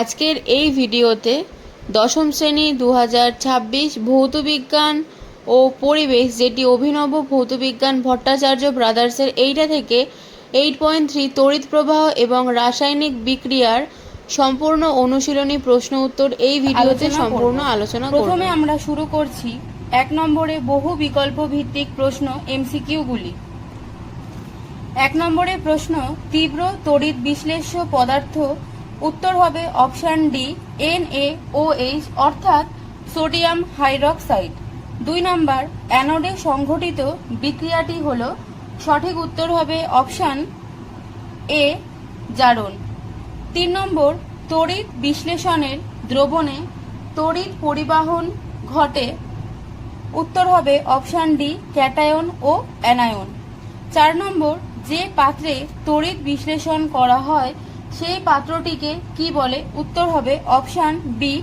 আজকের এই ভিডিওতে দশম শ্রেণী 2026 ভৌতবিজ্ঞান ও পরিবেশ, যেটি অভিনব ভৌতবিজ্ঞান ভট্টাচার্য ব্রাদার্সের এইটা থেকে 8.3 তড়িৎ প্রবাহ এবং রাসায়নিক বিক্রিয়ার সম্পূর্ণ অনুশীলনী প্রশ্ন উত্তর এই ভিডিওতে সম্পূর্ণ আলোচনা করব। প্রথমে আমরা শুরু করছি 1 নম্বরে বহু বিকল্প ভিত্তিক প্রশ্ন এমসিকিউ গুলি। 1 নম্বরের প্রশ্ন, তীব্র তড়িৎ বিশ্লেষ্য পদার্থ। উত্তর হবে অপশন ডি NaOH অর্থাৎ সোডিয়াম হাইড্রক্সাইড। 2 নম্বর, অ্যানোডে সংঘটিত বিক্রিয়াটি হল। সঠিক উত্তর হবে অপশন এ জারণ। 3 নম্বর, তড়িৎ বিশ্লেষণের দ্রবণে তড়িৎ পরিবাহন ঘটে। উত্তর হবে অপশন ডি ক্যাটায়ন ও অ্যানায়ন। 4 নম্বর, যে পাত্রে তড়িৎ বিশ্লেষণ করা হয় সেই পাত্রটিকে কি বলে? উত্তর হবে অপশন বি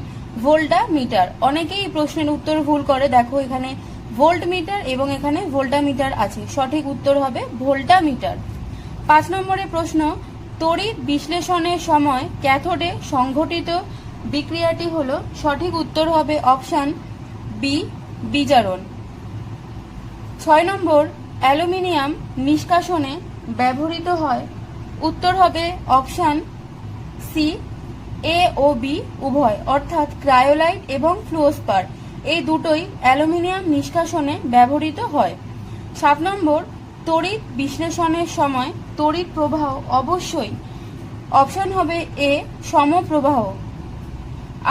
ভোল্টামিটার। অনেকেই প্রশ্নের উত্তর ভুল করে, দেখো এখানে ভোল্টমিটার এবং এখানে ভোল্টামিটার আছে, সঠিক উত্তর হবে ভোল্টামিটার। 5 নম্বরের প্রশ্ন, তড়িৎ বিশ্লেষণের সময় ক্যাথোডে সংঘটিত বিক্রিয়াটি হলো। সঠিক উত্তর হবে অপশন বি বিজারণ। 6 নম্বর, অ্যালুমিনিয়াম নিষ্কাশনে ব্যবহৃত হয়। উত্তর হবে অপশন সি এ ও বি উভয়, অর্থাৎ ক্রায়োলাইট এবং ফ্লুওস্পার এই দুটোই অ্যালুমিনিয়াম নিষ্কাশনে ব্যবহৃত হয়। 7 নম্বর, তড়িৎ বিশ্লেষণের সময় তড়িৎ প্রবাহ অবশ্যই। অপশন হবে এ সমপ্রবাহ।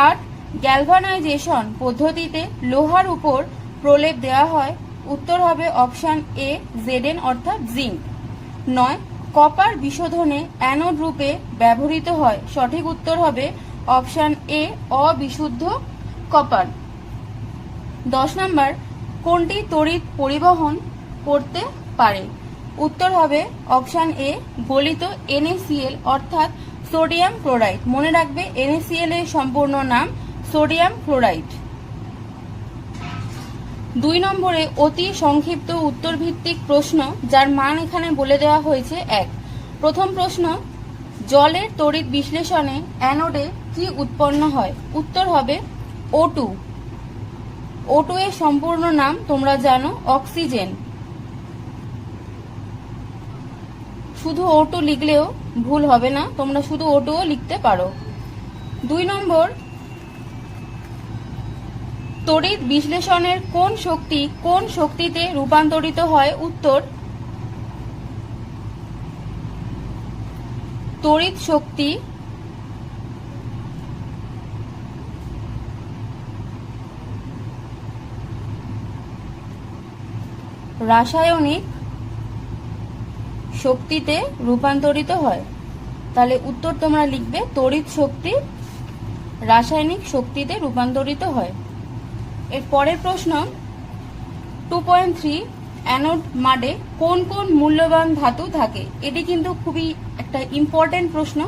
8, গ্যালভানাইজেশন পদ্ধতিতে লোহার উপর প্রলেপ দেওয়া হয়। উত্তর হবে অপশন এ জেডেন অর্থাৎ জিঙ্ক। 9, কপার বিশোধনে অ্যানোড রূপে ব্যবহৃত হয়। সঠিক উত্তর হবে অপশন এ অবিশুদ্ধ কপার। 10 নম্বর, কোনটি তড়িৎ পরিবহন করতে পারে? উত্তর হবে অপশন এ গলিত NaCl অর্থাৎ সোডিয়াম ক্লোরাইড। মনে রাখবে NaCl এর সম্পূর্ণ নাম সোডিয়াম ক্লোরাইড। 2 নম্বরে অতি সংক্ষিপ্ত উত্তর ভিত্তিক প্রশ্ন, যার মান এখানে বলে দেওয়া হয়েছে 1। প্রথম প্রশ্ন, জলের তড়িৎ বিশ্লেষণে অ্যানোডে কি উৎপন্ন হয়? উত্তর হবে O2। O2 এর সম্পূর্ণ নাম তোমরা জানো অক্সিজেন। শুধু O2 লিখলেও ভুল হবে না, তোমরা শুধু O2 লিখতে পারো। 2 নম্বর, তড়িৎ বিশ্লেষণের কোন শক্তি কোন শক্তিতে রূপান্তরিত হয়? উত্তর তড়িৎ শক্তি রাসায়নিক শক্তিতে রূপান্তরিত হয়। তাহলে উত্তর তোমরা লিখবে তড়িৎ শক্তি রাসায়নিক শক্তিতে রূপান্তরিত হয়। এর পরের প্রশ্ন, 2.3 অ্যানোড মাডে কোন কোন মূল্যবান ধাতু থাকে? এটি কিন্তু খুবই একটা ইম্পর্টেন্ট প্রশ্ন,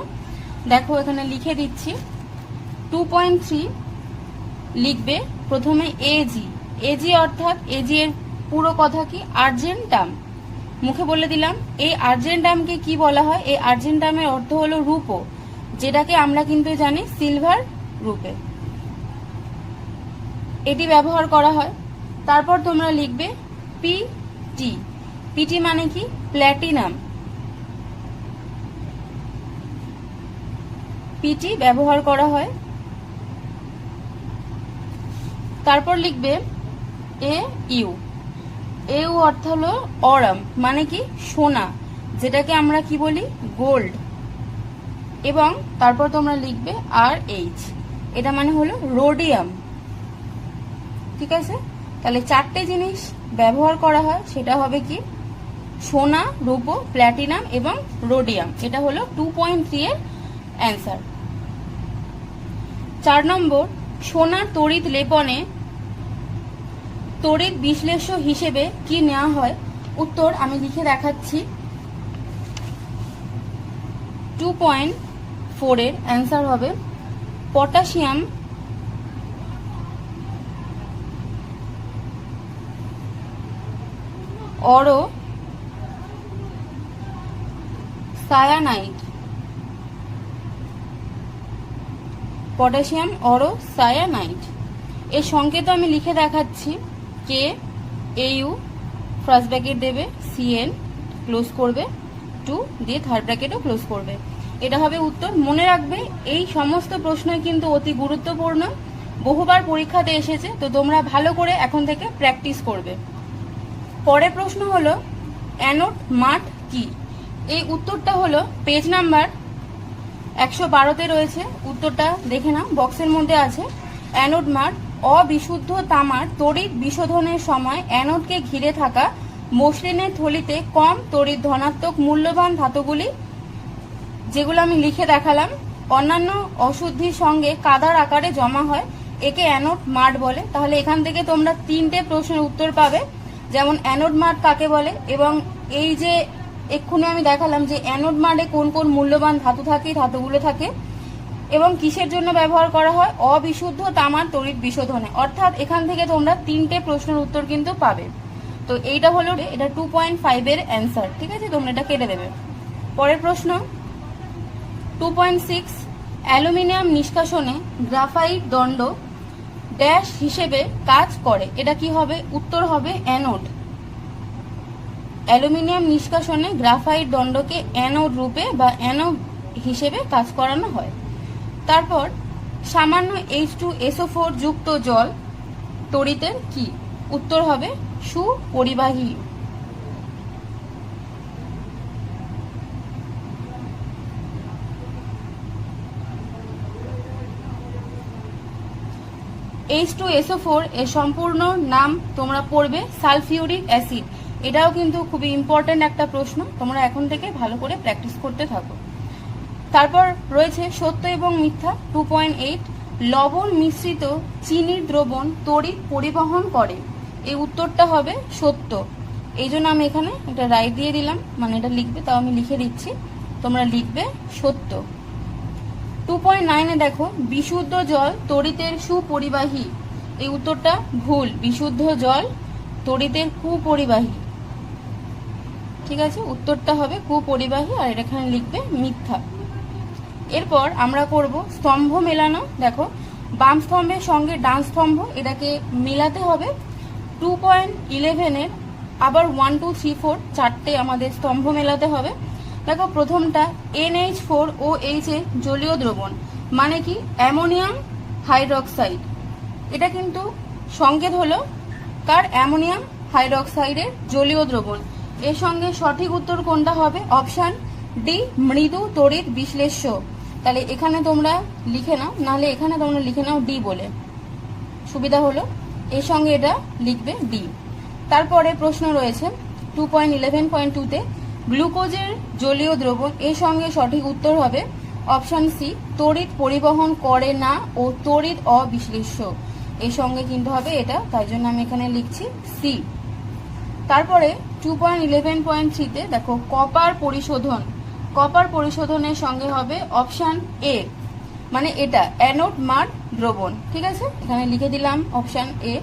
দেখো এখানে লিখে দিচ্ছি। 2.3 লিখবে প্রথমে এজি। এজি অর্থাৎ এজি এর পুরো কথা কি? আর্জেন্টাম। মুখে বলে দিলাম। এই আর্জেন্টামকে কি বলা হয়? এই আর্জেন্টামের অর্থ হলো রূপো, যেটাকে আমরা কিন্তু জানি সিলভার রূপে, এটি ব্যবহার করা হয়। তারপর তোমরা লিখবে পিটি। পিটি মানে কি? প্ল্যাটিনাম। পিটি ব্যবহার করা হয়। তারপর লিখবে এ ইউ। এউ অর্থ হলো অরাম, মানে কি? সোনা, যেটাকে আমরা কি বলি? গোল্ড। এবং তারপর তোমরা লিখবে আর এইচ, এটা মানে হলো রোডিয়াম। ঠিক আছে, তাহলে 4টে জিনিস ব্যবহার করা হয়, সেটা হবে কি? সোনা, রূপো, প্ল্যাটিনাম এবং রোডিয়াম। এটা হলো 2.3 এর অ্যান্সার। 4 নম্বর, সোনার তড়িৎ লেপনে তড়িৎ বিশ্লেষ্য হিসেবে কি নেওয়া হয়? উত্তর আমি লিখে দেখাচ্ছি। 2.4 এর অ্যান্সার হবে পটাশিয়াম অরো সায়ানাইড পটাশিয়াম অরোসায়ানাইড। এর সংকেত আমি লিখে দেখাচ্ছি, কে AU ফার্স্ট ব্র্যাকেট দেবে, CN ক্লোজ করবে, 2 দিয়ে থার্ড ব্র্যাকেটও ক্লোজ করবে। এটা হবে উত্তর। মনে রাখবে এই সমস্ত প্রশ্নই কিন্তু অতি গুরুত্বপূর্ণ, বহুবার পরীক্ষাতে এসেছে, তো তোমরা ভালো করে এখন থেকে প্র্যাকটিস করবে। পরের প্রশ্ন হলো অ্যানোড মাড কি? এই উত্তরটা হলো পেজ নাম্বার 112তে রয়েছে, উত্তরটা দেখে নাও, বক্সের মধ্যে আছে। অ্যানোড মাড অবিশুদ্ধ তামার তড়িৎ বিশোধনের সময় অ্যানোডকে ঘিরে থাকা মসৃণের থলিতে কম তড়িৎ ধনাত্মক মূল্যবান ধাতুগুলি, যেগুলো আমি লিখে দেখালাম, অন্যান্য অশুদ্ধির সঙ্গে কাদার আকারে জমা হয়, একে অ্যানোড মাড বলে। তাহলে এখান থেকে তোমরা 3টে প্রশ্নের উত্তর পাবে, যেমন অ্যানোড মাড কাকে বলে, এবং এই যে এক্ষুনি আমি দেখালাম যে অ্যানোড মাডে কোন কোন মূল্যবান ধাতু থাকে, ধাতুগুলো থাকে, এবং কিসের জন্য ব্যবহার করা হয়, অবিশুদ্ধ তামার তড়িৎ বিশোধনে। অর্থাৎ এখান থেকে তোমরা 3টে প্রশ্নের উত্তর কিন্তু পাবে। তো এইটা হলো এটা 2.5 এর অ্যান্সার, ঠিক আছে, তোমরা এটা কেটে দেবে। পরের প্রশ্ন 2.6, অ্যালুমিনিয়াম নিষ্কাশনে গ্রাফাইট দণ্ড ড্যাশ হিসেবে কাজ করে, এটা কি হবে? উত্তর হবে অ্যানোড। অ্যালুমিনিয়াম নিষ্কাশনে গ্রাফাইট দণ্ডকে অ্যানোড রূপে বা অ্যানোড হিসেবে কাজ করানো হয়। তারপর সামান্য H2SO4 যুক্ত জল তড়িতের কি? উত্তর হবে সুপরিবাহী। H2SO4 এর সম্পূর্ণ নাম তোমরা পড়বে সালফিউরিক অ্যাসিড। এটাও কিন্তু খুবই ইম্পর্টেন্ট একটা প্রশ্ন, তোমরা এখন থেকে ভালো করে প্র্যাকটিস করতে থাকো। তারপর রয়েছে সত্য এবং মিথ্যা 2.8, লবণ মিশ্রিত চিনির দ্রবণ তড়িৎ পরিবহন করে, এই উত্তরটা হবে সত্য। এই জন্য আমি এখানে এটা রাইট দিয়ে দিলাম, মানে এটা লিখবে, তাও আমি লিখে দিচ্ছি, তোমরা লিখবে সত্য। 2.9 দেখো বিশুদ্ধ জল তড়িতের সুপরিবাহী, এই উত্তরটা ভুল, বিশুদ্ধ জল তড়িতের কুপরিবাহী, ঠিক আছে, উত্তরটা হবে কুপরিবাহী, আর এখানে লিখবে মিথ্যা। এরপর আমরা করব স্তম্ভ মেলানো। দেখো বাম স্তম্ভের সঙ্গে ডান স্তম্ভ, এটাকে মেলাতে হবে। 2.11 এর আবার 1 2 3 4 চারটে আমাদের স্তম্ভ মেলাতে হবে। দেখো প্রথমটা NH4OH এর জলীয় দ্রবণ, মানে কি অ্যামোনিয়াম হাইড্রক্সাইড, এটা কিন্তু সংকেত হলো কার? অ্যামোনিয়াম হাইড্রক্সাইডের জলীয় দ্রবণ। এর সঙ্গে সঠিক উত্তর কোনটা হবে? অপশন ডি, মৃদু তড়িৎ বিশ্লেষ্য। তাহলে এখানে তোমরা লিখে নাও, নাহলে এখানে তোমরা লিখে নাও ডি বলে, সুবিধা হলো। এর সঙ্গে এটা লিখবে ডি। তারপরে প্রশ্ন রয়েছে 2.11.2তে গ্লুকোজের জলীয় দ্রবণ, এর সঙ্গে সঠিক উত্তর হবে অপশন সি, তড়িৎ পরিবহন করে না ও তড়িৎ অবিশ্লেষ্য। এর সঙ্গে কিন্তু হবে এটা, তাই জন্য আমি এখানে লিখছি সি। তারপরে 2.11.3তে দেখো কপার পরিশোধন, কপার পরিশোধনের সঙ্গে হবে অপশন এ, মানে এটা অ্যানোড মাড দ্রবণ, ঠিক আছে, এখানে লিখে দিলাম অপশন এ।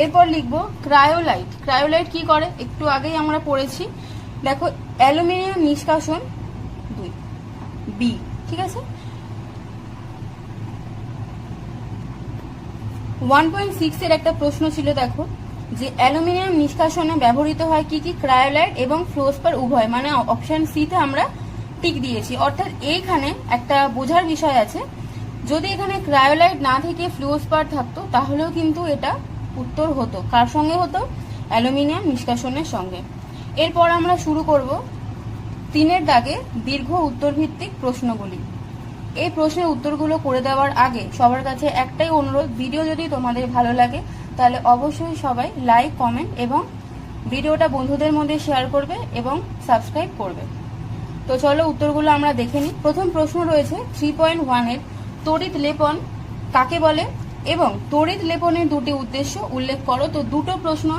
এরপর লিখবো ক্রায়োলাইট। ক্রায়োলাইট কি করে? একটু আগেই আমরা পড়েছি, দেখো অ্যালুমিনিয়াম নিষ্কাশন 2 বি, ঠিক আছে। 1.6 এর একটা প্রশ্ন ছিল, দেখো যে অ্যালুমিনিয়াম নিষ্কাশনে ব্যবহৃত হয় কি কি? ক্রায়োলাইট এবং ফ্লোরস্পার উভয়, মানে অপশন সি তে আমরা টিক দিয়েছি। অর্থাৎ এইখানে একটা বোঝার বিষয় আছে, যদি এখানে ক্রায়োলাইট না থেকে ফ্লোরস্পার থাকতো তাহলেও কিন্তু এটা উত্তর হতো, কার সঙ্গে হতো? অ্যালুমিনিয়াম নিষ্কাশনের সঙ্গে। এরপর আমরা শুরু করব 3 দাগে দীর্ঘ উত্তরভিত্তিক প্রশ্নগুলি। এই প্রশ্নের উত্তরগুলো করে দেওয়ার আগে সবার কাছে একটাই অনুরোধ, ভিডিও যদি তোমাদের ভালো লাগে তাহলে অবশ্যই সবাই লাইক, কমেন্ট এবং ভিডিওটা বন্ধুদের মধ্যে শেয়ার করবে এবং সাবস্ক্রাইব করবে। তো চলো উত্তরগুলো আমরা দেখে নিই। প্রথম প্রশ্ন রয়েছে 3.1 এর তড়িৎ লেপন কাকে বলে এবং তড়িৎ লেপনের দুটি উদ্দেশ্য উল্লেখ করো। তো দুটো প্রশ্ন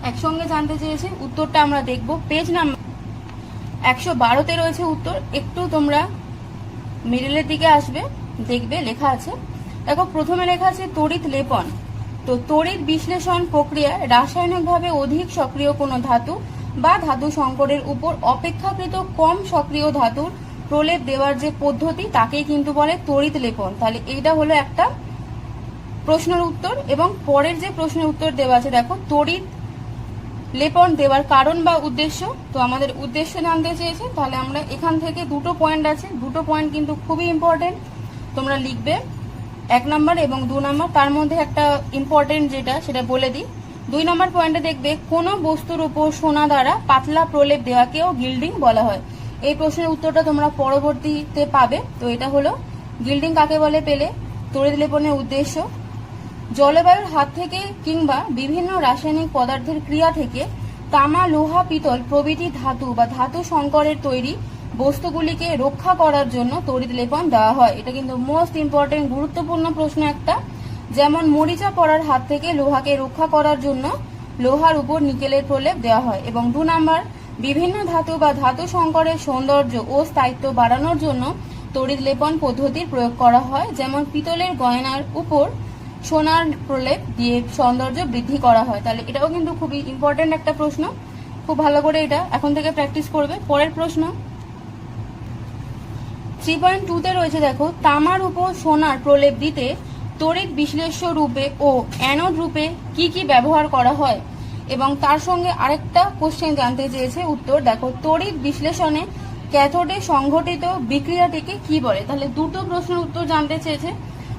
একসঙ্গে জানতে চেয়েছে, উত্তরটা আমরা দেখব। পেজ নাম্বার 112তে রয়েছে উত্তর, একটু তোমরা মিডলের দিকে আসবে, দেখবে লেখা আছে। দেখো প্রথমে লেখা আছে তড়িৎ লেপন। তো তড়িৎ বিশ্লেষণ প্রক্রিয়ায় রাসায়নিকভাবে অধিক সক্রিয় কোনো ধাতু বা ধাতু সংকরের উপর অপেক্ষাকৃত কম সক্রিয় ধাতুর প্রলেপ দেওয়ার যে পদ্ধতি তাকেই কিন্তু বলে তড়িৎ লেপন। তাহলে এইটা হলো একটা প্রশ্নের উত্তর। এবং পরের যে প্রশ্নের উত্তর দেওয়া আছে দেখো, তড়িৎ লেপন দেওয়ার কারণ বা উদ্দেশ্য। তো আমাদের উদ্দেশ্য জানতে চেয়েছে, তাহলে আমরা এখান থেকে দুটো পয়েন্ট আছে, দুটো পয়েন্ট কিন্তু খুবই ইম্পর্টেন্ট, তোমরা লিখবে 1 নম্বর এবং 2 নম্বর। তার মধ্যে একটা ইম্পর্টেন্ট যেটা সেটা বলে দিই। 2 নম্বর পয়েন্টে দেখবে কোনো বস্তুর উপর সোনা দ্বারা পাতলা প্রলেপ দেওয়াকেও গিল্ডিং বলা হয়। এই প্রশ্নের উত্তরটা তোমরা পরবর্তীতে পাবে। তো এটা হলো গিল্ডিং কাকে বলে পেলে তড়িৎ লেপনের উদ্দেশ্য। জলবায়ুর হাত থেকে কিংবা বিভিন্ন রাসায়নিক পদার্থের ক্রিয়া থেকে তামা, লোহা, পিতল প্রভৃতি ধাতু বা ধাতু সংকরের তৈরি বস্তুগুলিকে রক্ষা করার জন্য তড়িৎ লেপন দেওয়া হয়। এটা কিন্তু মোস্ট ইম্পর্টেন্ট গুরুত্বপূর্ণ প্রশ্ন একটা। যেমন মরিচা পড়ার হাত থেকে লোহাকে রক্ষা করার জন্য লোহার উপর নিকেলের প্রলেপ দেওয়া হয়। এবং 2 নম্বর, বিভিন্ন ধাতু বা ধাতু সংকরের সৌন্দর্য ও স্থায়িত্ব বাড়ানোর জন্য তড়িৎ লেপন পদ্ধতির প্রয়োগ করা হয়। যেমন পিতলের গয়নার উপর সোনার প্রলেপ দিয়ে সৌন্দর্য বৃদ্ধি করা হয়। তাহলে এটাও কিন্তু খুবই ইম্পর্টেন্ট একটা প্রশ্ন, খুব ভালো করে এটা এখন থেকে প্র্যাকটিস করবে। পরের প্রশ্ন 3.2 রয়েছে দেখো, তামার উপর সোনার প্রলেপ দিতে তড়িৎ বিশ্লেষ্য রূপে ও অ্যানোড রূপে কি কি ব্যবহার করা হয়। এবং তার সঙ্গে আরেকটা কোশ্চেন জানতে চেয়েছে উত্তর। দেখো, তড়িৎ বিশ্লেষণে ক্যাথোডে সংঘটিত বিক্রিয়াটিকে কি বলে। তাহলে দুটো প্রশ্নের উত্তর জানতে চেয়েছে।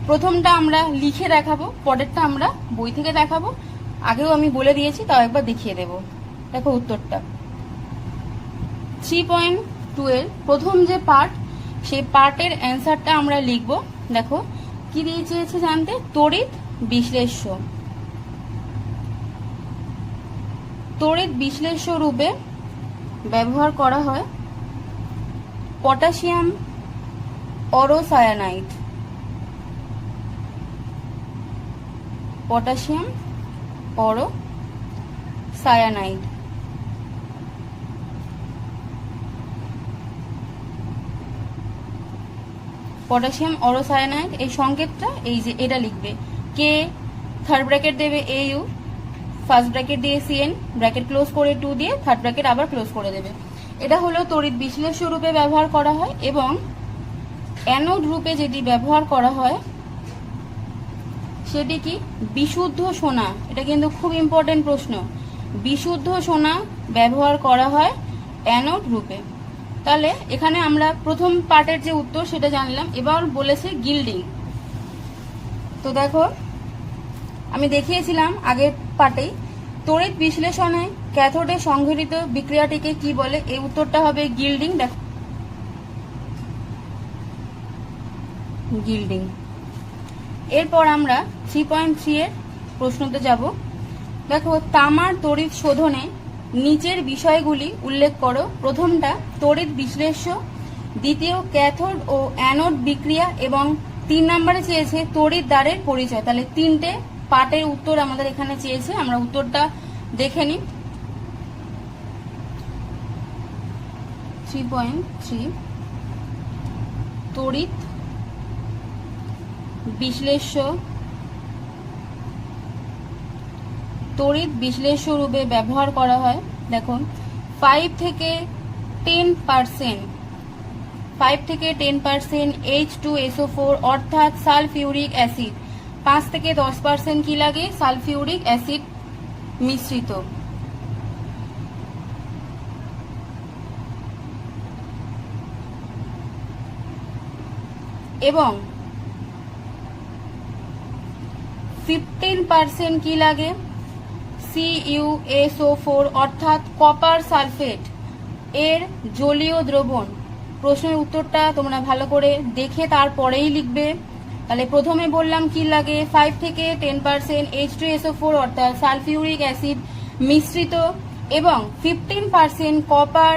প্রথমটা আমরা লিখে দেখাবো, পরেরটা আমরা বই থেকে দেখাবো। আগেও আমি বলে দিয়েছি, তাও একবার দেখিয়ে দেব। দেখো উত্তরটা 3.2 এর প্রথম যে পার্ট, সেই পার্টের অ্যান্সারটা আমরা লিখব। দেখো কি দিয়ে চেয়েছে জানতে, তড়িৎ বিশ্লেষ্য। তড়িৎ বিশ্লেষ্য রূপে ব্যবহার করা হয় পটাশিয়াম অরোসায়ানাইড। পটাশিয়াম অরোসায়ানাইড। পটাশিয়াম অরোসায়ানাইড এই সংকেতটা এই যে এটা লিখবে, কে থার্ড ব্র্যাকেট দেবে AU, ফার্স্ট ব্র্যাকেট দিয়ে CN, ব্র্যাকেট ক্লোজ করে 2 দিয়ে থার্ড ব্র্যাকেট আবার ক্লোজ করে দেবে। এটা হলো তড়িৎ বিশ্লেষ্য রূপে ব্যবহার করা হয়। এবং অ্যানোড রূপে যেটি ব্যবহার করা হয় সেটি কি, বিশুদ্ধ সোনা। এটা কিন্তু খুব ইম্পর্টেন্ট প্রশ্ন, বিশুদ্ধ সোনা ব্যবহার করা হয় অ্যানোড রূপে। তাহলে এখানে আমরা প্রথম পার্টের যে উত্তর সেটা জানলাম। এবার বলেছে গিল্ডিং। তো দেখো আমি দেখিয়েছিলাম আগের পার্টেই, তড়িৎ বিশ্লেষণে ক্যাথোডে সংঘটিত বিক্রিয়াটিকে কি বলে। এই উত্তরটা হবে গিল্ডিং। দেখো গিল্ডিং। এরপর আমরা 3.3 এর প্রশ্নতে যাব। দেখো, তামার তড়িৎ শোধনে নিচের বিষয়গুলি উল্লেখ করো। প্রথমটা তড়িৎ বিশ্লেষ্য, দ্বিতীয় ক্যাথোড ও অ্যানোড বিক্রিয়া, এবং 3 নম্বরে চেয়েছে তড়িৎ দ্বারের পরিচয়। তাহলে 3টে পার্টের উত্তর আমাদের এখানে চেয়েছে, আমরা উত্তরটা দেখে নিই। 3.3 তড়িৎ বিশ্লেষ্য। তড়িৎ বিশ্লেষ্য রূপে ব্যবহার করা হয়। দেখুন 5 থেকে 10% H2SO4 অর্থাৎ সালফিউরিক অ্যাসিড, 5 থেকে 10% কি লাগে, সালফিউরিক অ্যাসিড মিশ্রিত। এবং 15% কি লাগে, CuSO4 অর্থাৎ কপার সালফেট এর জলীয় দ্রবণ। প্রশ্নের উত্তরটা তোমরা ভালো করে দেখে তারপরেই লিখবে। তাহলে প্রথমে বললাম কি লাগে, 5 থেকে 10% H2SO4 অর্থাৎ সালফিউরিক অ্যাসিড মিশ্রিত, এবং 15% কপার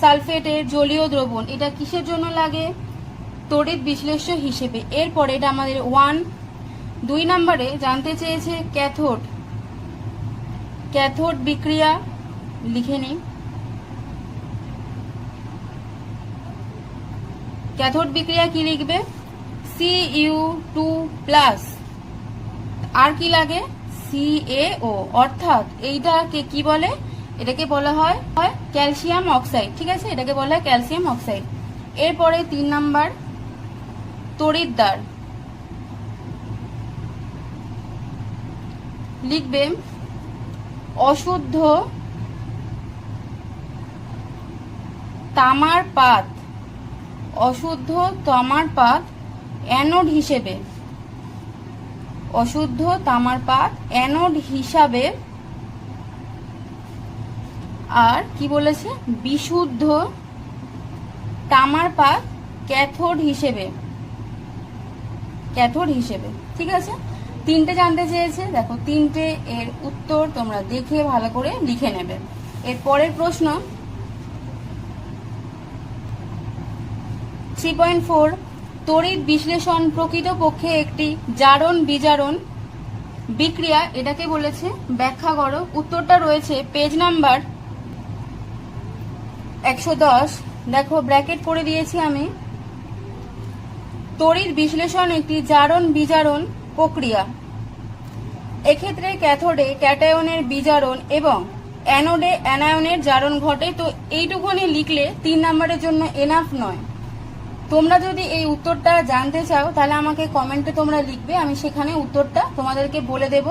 সালফেটের জলীয় দ্রবণ। এটা কিসের জন্য লাগে, তড়িৎ বিশ্লেষ্য হিসেবে। এরপরে এটা আমাদের 1। 2 নম্বরে জানতে চেয়েছে ক্যাথোড। ক্যাথোড বিক্রিয়া লিখে নিই। ক্যাথোড বিক্রিয়া কি লিখবে, Cu2+, আর কি লাগে, CaO অর্থাৎ এইটাকে কি বলে, এটাকে বলা হয় ক্যালসিয়াম অক্সাইড। ঠিক আছে, এটাকে বলা হয় ক্যালসিয়াম অক্সাইড। এরপরে 3 নাম্বার তড়িৎদ্বার। লিখবে অশুদ্ধ তামার পাত, অশুদ্ধ তামার পাত অ্যানোড হিসেবে, অশুদ্ধ তামার পাত অ্যানোড হিসাবে, আর কি বলেছে বিশুদ্ধ তামার পাত ক্যাথোড হিসেবে, ক্যাথোড হিসেবে। ঠিক আছে, 3টে জানতে চেয়েছে, দেখো 3টে এর উত্তর তোমরা দেখে ভালো করে লিখে নেবে। এর পরের প্রশ্ন 3.4 তড়িৎ বিশ্লেষণ প্রকৃতপক্ষে একটি জারণ বিজারণ বিক্রিয়া, এটাকে বলেছে ব্যাখ্যা করো। উত্তরটা রয়েছে পেজ নাম্বার 110। দেখো ব্র্যাকেট করে দিয়েছি আমি। তড়িৎ বিশ্লেষণ একটি জারণ বিজারণ প্রক্রিয়া। এক্ষেত্রে ক্যাথোডে ক্যাটায়নের বিজারণ এবং অ্যানোডে অ্যানায়নের জারণ ঘটে। তো এইটুকুনি লিখলে 3 নাম্বারের জন্য এনাফ নয়। তোমরা যদি এই উত্তরটা জানতে চাও তাহলে আমাকে কমেন্টে তোমরা লিখবে, আমি সেখানে উত্তরটা তোমাদেরকে বলে দেব।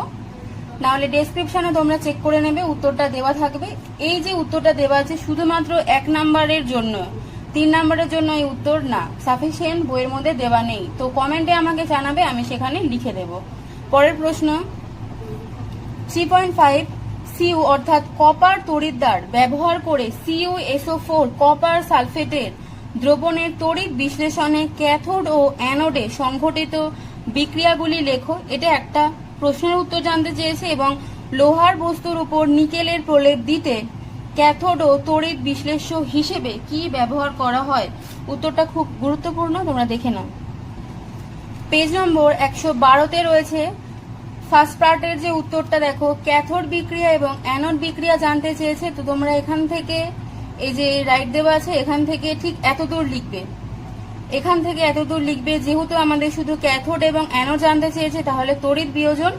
নাহলে ডেসক্রিপশনে তোমরা চেক করে নেবে, উত্তরটা দেওয়া থাকবে। এই যে উত্তরটা দেওয়া আছে শুধুমাত্র 1 নাম্বারের জন্য, 3 নাম্বারের জন্য এই উত্তর না, সাফিসিয়েন্ট বইয়ের মধ্যে দেওয়া নেই। তো কমেন্টে আমাকে জানাবে, আমি সেখানে লিখে দেব। পরের প্রশ্ন 3.5 সিইউ অর্থাৎ কপার তড়িৎদ্বার ব্যবহার করে CuSO4 কপার সালফেটের দ্রবণের তড়িৎ বিশ্লেষণে ক্যাথোড ও অ্যানোডে সংঘটিত বিক্রিয়াগুলি লেখো। এটা একটা প্রশ্নের উত্তর জানতে চেয়েছে। এবং লোহার বস্তুর উপর নিকেলের প্রলেপ দিতে ক্যাথোড ও তড়িৎ বিশ্লেষ্য হিসেবে কি ব্যবহার করা হয়? উত্তরটা খুব গুরুত্বপূর্ণ, তোমরা দেখে নাও। পেজ নম্বর 112তে রয়েছে ফার্স্ট পার্টের যে উত্তরটা, দেখো ক্যাথোড বিক্রিয়া এবং অ্যানোড বিক্রিয়া জানতে চেয়েছে। তো তোমরা এখান থেকে এই যে রাইট দেওয়া আছে, এখান থেকে ঠিক এতদূর লিখবে, এখান থেকে এতদূর লিখবে। যেহেতু আমাদের শুধু ক্যাথোড এবং অ্যানোড জানতে চেয়েছে, তাহলে তড়িৎ বিয়োজন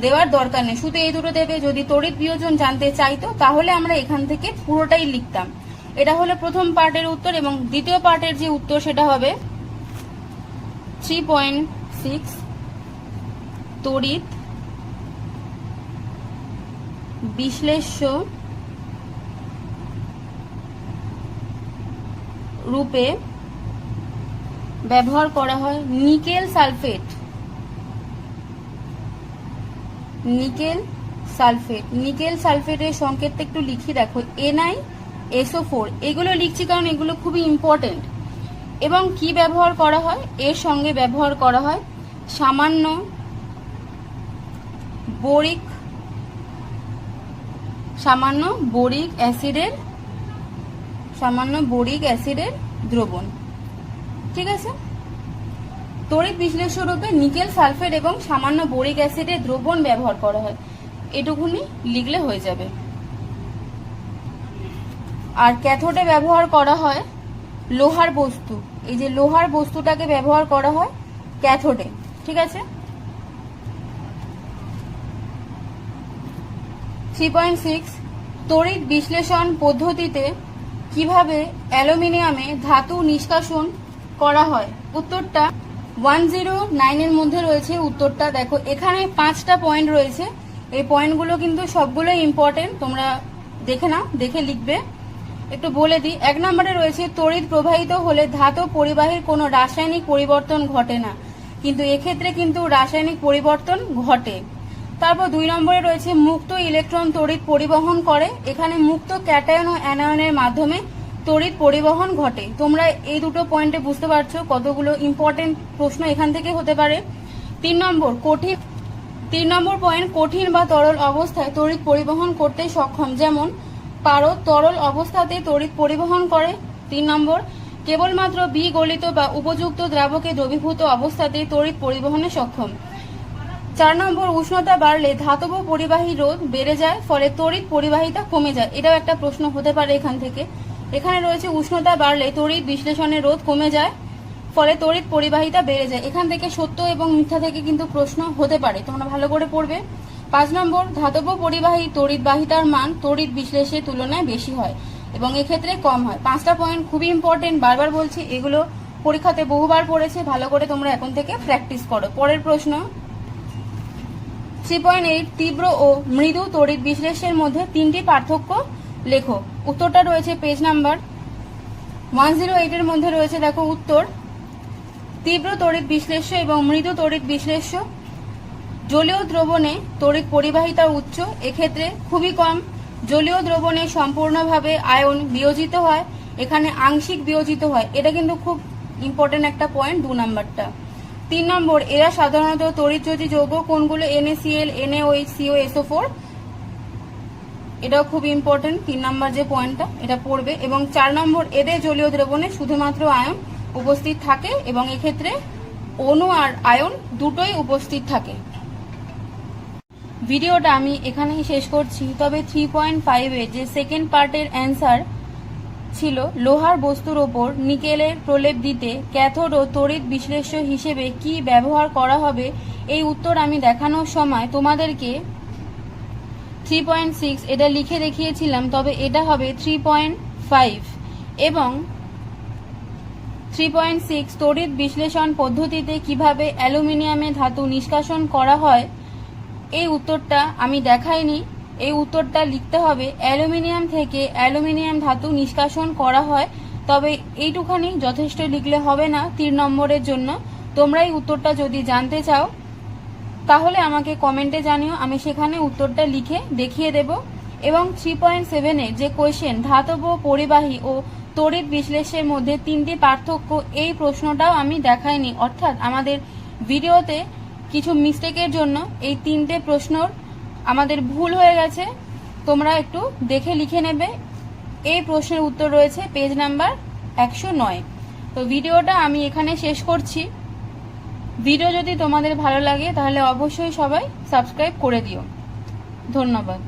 দেওয়ার দরকার নেই, শুধু এই দুটো দেবে। যদি তড়িৎ বিয়োজন জানতে চাইতো তাহলে আমরা এখান থেকে পুরোটাই লিখতাম। এটা হলো প্রথম পার্টের উত্তর। এবং দ্বিতীয় পার্টের যে উত্তর সেটা হবে 3.6 তড়িৎ বিশ্লেষ্য রূপে ব্যবহার করা হয় nickel sulphate, nickel sulphate. Nickel সালফেটের সংকেতটা একটু লিখি, দেখো NiSO4। এগুলো লিখছি কারণ এগুলো খুবই ইম্পর্টেন্ট। এবং কি ব্যবহার করা হয়? এর সঙ্গে ব্যবহার করা হয় সামান্য বোরিক অ্যাসিডের দ্রবণ। ঠিক আছে, তড়িৎ বিশ্লেষ্য রূপে নিকেল সালফেট এবং সামান্য বোরিক অ্যাসিডের দ্রবণ ব্যবহার করা হয়, এটুকুনি লিখলে হয়ে যাবে। আর ক্যাথোডে ব্যবহার করা হয় লোহার বস্তু, এই যে লোহার বস্তুটাকে ব্যবহার করা হয় ক্যাথোডে। ঠিক আছে, 3.6 তড়িৎ বিশ্লেষণ পদ্ধতিতে কিভাবে অ্যালুমিনিয়ামে ধাতু নিষ্কাশন করা হয়? উত্তরটা 109 এর মধ্যে রয়েছে উত্তরটা। দেখো এখানে 5টা পয়েন্ট রয়েছে, এই পয়েন্টগুলো কিন্তু সবগুলোই ইম্পর্টেন্ট, তোমরা দেখে নাও, দেখে লিখবে। একটু বলে দিই, 1 নম্বরে রয়েছে তড়িৎ প্রবাহিত হলে ধাতব পরিবাহীর কোনো রাসায়নিক পরিবর্তন ঘটে না, কিন্তু এক্ষেত্রে কিন্তু রাসায়নিক পরিবর্তন ঘটে। তারপর 2 নম্বরে রয়েছে মুক্ত ইলেকট্রন তড়িৎ পরিবহন করে, এখানে মুক্ত ক্যাটায়ন ও অ্যানায়নের মাধ্যমে তড়িৎ পরিবহন ঘটে। তোমরা এই দুটো পয়েন্টে বুঝতে পারছো কতগুলো ইম্পর্টেন্ট প্রশ্ন এখান থেকে হতে পারে। 3 নম্বর পয়েন্ট কঠিন বা তরল অবস্থায় তড়িৎ পরিবহন করতে সক্ষম, যেমন পারদ তরল অবস্থাতে তড়িৎ পরিবহন করে। 3 নম্বর কেবলমাত্র বিগলিত বা উপযুক্ত দ্রাবকে দ্রবীভূত অবস্থাতে তড়িৎ পরিবহনে সক্ষম। 4 নম্বর উষ্ণতা বাড়লে ধাতব পরিবাহী রোধ বেড়ে যায়, ফলে তড়িৎ পরিবাহিতা কমে যায়। এটাও একটা প্রশ্ন হতে পারে এখান থেকে। এখানে রয়েছে উষ্ণতা বাড়লে তড়িৎ বিশ্লেষণের রোধ কমে যায়, ফলে তড়িৎ পরিবাহিতা বেড়ে যায়। এখান থেকে সত্য এবং মিথ্যা থেকে কিন্তু প্রশ্ন হতে পারে, তোমরা ভালো করে পড়বে। 5 নম্বর ধাতব পরিবাহী তড়িৎবাহিতার মান তড়িৎ বিশ্লেষের তুলনায় বেশি হয়। এবং এক্ষেত্রে কম হয়। 5টা পয়েন্ট খুবই ইম্পর্টেন্ট, বারবার বলছি, এগুলো পরীক্ষাতে বহুবার পড়েছে, ভালো করে তোমরা এখন থেকে প্র্যাকটিস করো। পরের প্রশ্ন 3.8 তীব্র ও মৃদু তড়িৎ বিশ্লেষের মধ্যে 3টি পার্থক্য লেখো। উত্তরটা রয়েছে পেজ নাম্বার 108 এর মধ্যে রয়েছে। দেখো উত্তর, তীব্র তড়িৎ বিশ্লেষ্য এবং মৃদু তড়িৎ বিশ্লেষ্য। জলীয় দ্রবণে তড়িৎ পরিবাহিতা উচ্চ, এক্ষেত্রে খুবই কম। জলীয় দ্রবণে সম্পূর্ণভাবে আয়ন বিয়োজিত হয়, এখানে আংশিক বিয়োজিত হয়। এটা কিন্তু খুব ইম্পর্টেন্ট একটা পয়েন্ট, 2 নাম্বারটা। 3 নম্বর, এরা সাধারণত তড়িৎযোজী যৌগ কোনগুলো? NaCl, NaOH, COSO4। এটাও খুব ইম্পর্টেন্ট, 3 নাম্বার যে পয়েন্টটা, এটা পড়বে। এবং 4 নম্বর, এদের জলীয় দ্রবণে শুধুমাত্র আয়ন উপস্থিত থাকে এবং এক্ষেত্রে অণু আর আয়ন দুটোই উপস্থিত থাকে। ভিডিওটা আমি এখানেই শেষ করছি। তবে 3.5 এর যে সেকেন্ড পার্টের অ্যান্সার ছিল, লোহার বস্তুর ওপর নিকেলের প্রলেপ দিতে ক্যাথোড ও তড়িৎ বিশ্লেষ্য হিসেবে কি ব্যবহার করা হবে, এই উত্তর আমি দেখানোর সময় তোমাদেরকে 3.6 এটা লিখে দেখিয়েছিলাম, তবে এটা হবে 3.5। এবং 3.6 তড়িৎ বিশ্লেষণ পদ্ধতিতে কিভাবে অ্যালুমিনিয়ামে ধাতু নিষ্কাশন করা হয়, এই উত্তরটা আমি দেখাইনি। এই উত্তরটা লিখতে হবে, অ্যালুমিনিয়াম থেকে অ্যালুমিনিয়াম ধাতু নিষ্কাশন করা হয়। তবে এইটুখানি যথেষ্ট লিখলে হবে না 3 নম্বরের জন্য। তোমরা এই উত্তরটা যদি জানতে চাও তাহলে আমাকে কমেন্টে জানিও, আমি সেখানে উত্তরটা লিখে দেখিয়ে দেব। এবং 3.7 এর যে কোয়েশ্চেন, ধাতব, পরিবাহী ও তড়িৎ বিশ্লেষের মধ্যে 3টি পার্থক্য, এই প্রশ্নটাও আমি দেখাইনি। অর্থাৎ আমাদের ভিডিওতে কিছু মিস্টেকের জন্য এই 3টে প্রশ্নর আমাদের ভুল হয়ে গেছে, তোমরা একটু দেখে লিখে নেবে। এই প্রশ্নের উত্তর রয়েছে পেজ নাম্বার 109। তো ভিডিওটা আমি এখানে শেষ করছি। ভিডিও যদি তোমাদের ভালো লাগে তাহলে অবশ্যই সবাই সাবস্ক্রাইব করে দিও। ধন্যবাদ।